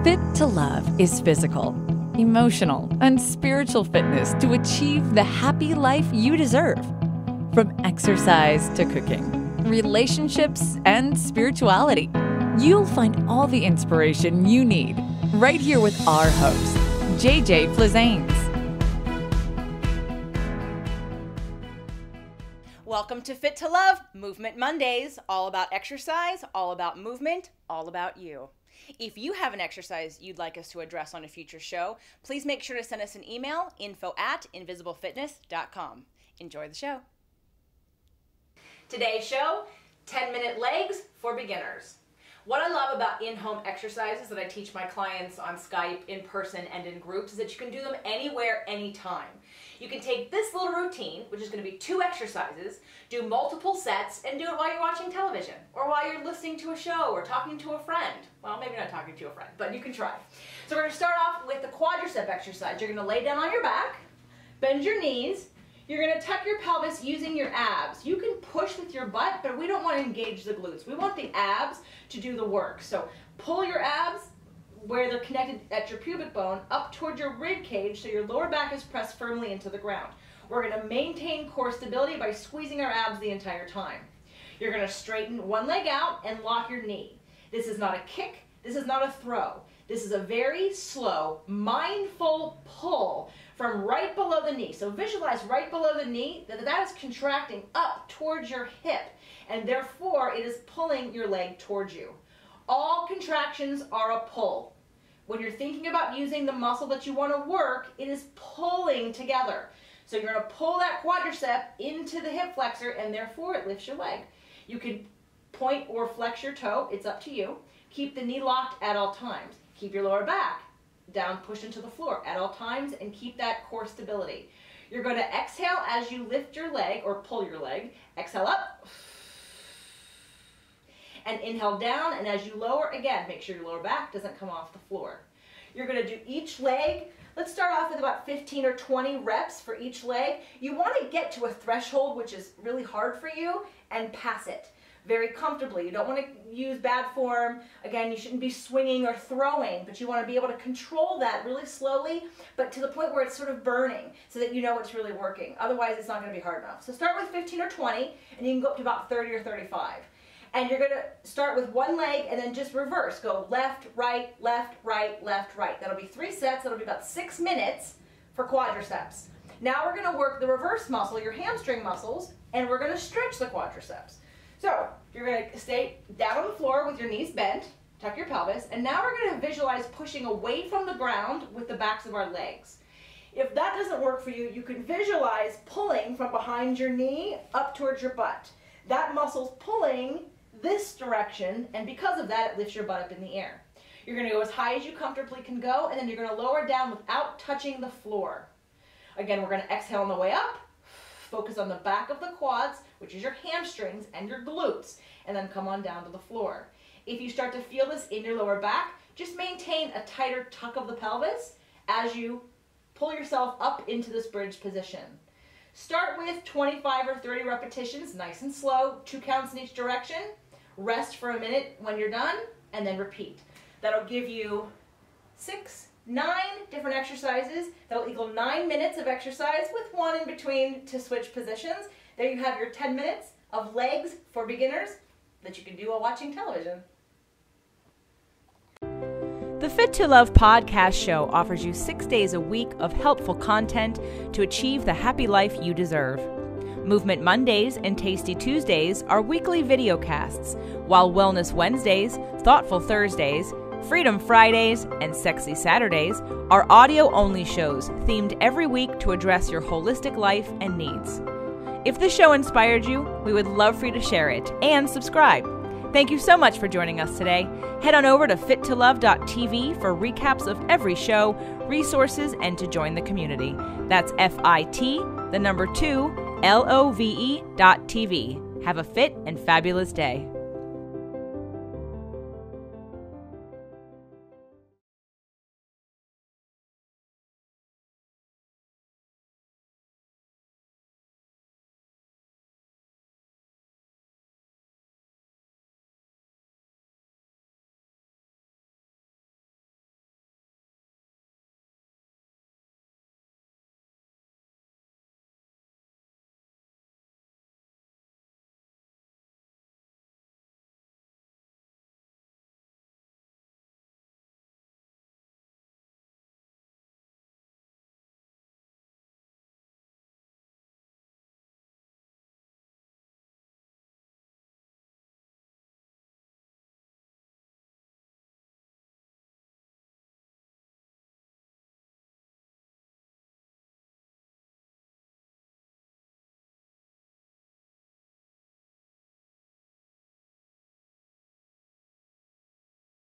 Fit to Love is physical, emotional, and spiritual fitness to achieve the happy life you deserve. From exercise to cooking, relationships, and spirituality, you'll find all the inspiration you need right here with our host, JJ Flizanes. Welcome to Fit to Love, Movement Mondays, all about exercise, all about movement, all about you. If you have an exercise you'd like us to address on a future show, please make sure to send us an email, info@invisiblefitness.com. Enjoy the show. Today's show, 10-minute legs for beginners. What I love about in-home exercises that I teach my clients on Skype, in person, and in groups is that you can do them anywhere, anytime. You can take this little routine, which is going to be 2 exercises, do multiple sets, and do it while you're watching television, or while you're listening to a show, or talking to a friend. Well, maybe not talking to a friend, but you can try. So we're going to start off with the quadricep exercise. You're going to lay down on your back, bend your knees. You're going to tuck your pelvis using your abs. You can push with your butt, but we don't want to engage the glutes. We want the abs to do the work. So pull your abs where they're connected at your pubic bone up toward your rib cage so your lower back is pressed firmly into the ground. We're going to maintain core stability by squeezing our abs the entire time. You're going to straighten one leg out and lock your knee. This is not a kick. This is not a throw. This is a very slow, mindful pull from right below the knee. So visualize right below the knee that is contracting up towards your hip, and therefore it is pulling your leg towards you. All contractions are a pull. When you're thinking about using the muscle that you want to work, it is pulling together. So you're going to pull that quadricep into the hip flexor, and therefore it lifts your leg. You can point or flex your toe. It's up to you. Keep the knee locked at all times. Keep your lower back down, push into the floor at all times, and keep that core stability. You're going to exhale as you lift your leg or pull your leg. Exhale up. And inhale down, and as you lower, again, make sure your lower back doesn't come off the floor. You're going to do each leg. Let's start off with about 15 or 20 reps for each leg. You want to get to a threshold, which is really hard for you, and pass it very comfortably. You don't want to use bad form. Again, you shouldn't be swinging or throwing, but you want to be able to control that really slowly, but to the point where it's sort of burning so that you know it's really working. Otherwise, it's not going to be hard enough. So start with 15 or 20, and you can go up to about 30 or 35. And you're going to start with one leg and then just reverse. Go left, right, left, right, left, right. That'll be 3 sets. That'll be about 6 minutes for quadriceps. Now we're going to work the reverse muscle, your hamstring muscles, and we're going to stretch the quadriceps. So you're going to stay down on the floor with your knees bent, tuck your pelvis, and now we're going to visualize pushing away from the ground with the backs of our legs. If that doesn't work for you, you can visualize pulling from behind your knee up towards your butt. That muscle's pulling this direction, and because of that, it lifts your butt up in the air. You're going to go as high as you comfortably can go, and then you're going to lower down without touching the floor. Again, we're going to exhale on the way up, focus on the back of the quads, which is your hamstrings and your glutes, and then come on down to the floor. If you start to feel this in your lower back, just maintain a tighter tuck of the pelvis as you pull yourself up into this bridge position. Start with 25 or 30 repetitions, nice and slow, 2 counts in each direction. Rest for a minute when you're done, and then repeat. That'll give you 9 different exercises. That'll equal 9 minutes of exercise with 1 in between to switch positions. There you have your 10 minutes of legs for beginners that you can do while watching television. The Fit to Love podcast show offers you 6 days a week of helpful content to achieve the happy life you deserve. Movement Mondays and Tasty Tuesdays are weekly video casts, while Wellness Wednesdays, Thoughtful Thursdays, Freedom Fridays, and Sexy Saturdays are audio-only shows themed every week to address your holistic life and needs. If the show inspired you, we would love for you to share it and subscribe. Thank you so much for joining us today. Head on over to fittolove.tv for recaps of every show, resources, and to join the community. That's FIT, the number 2, LOVE.tv. Have a fit and fabulous day.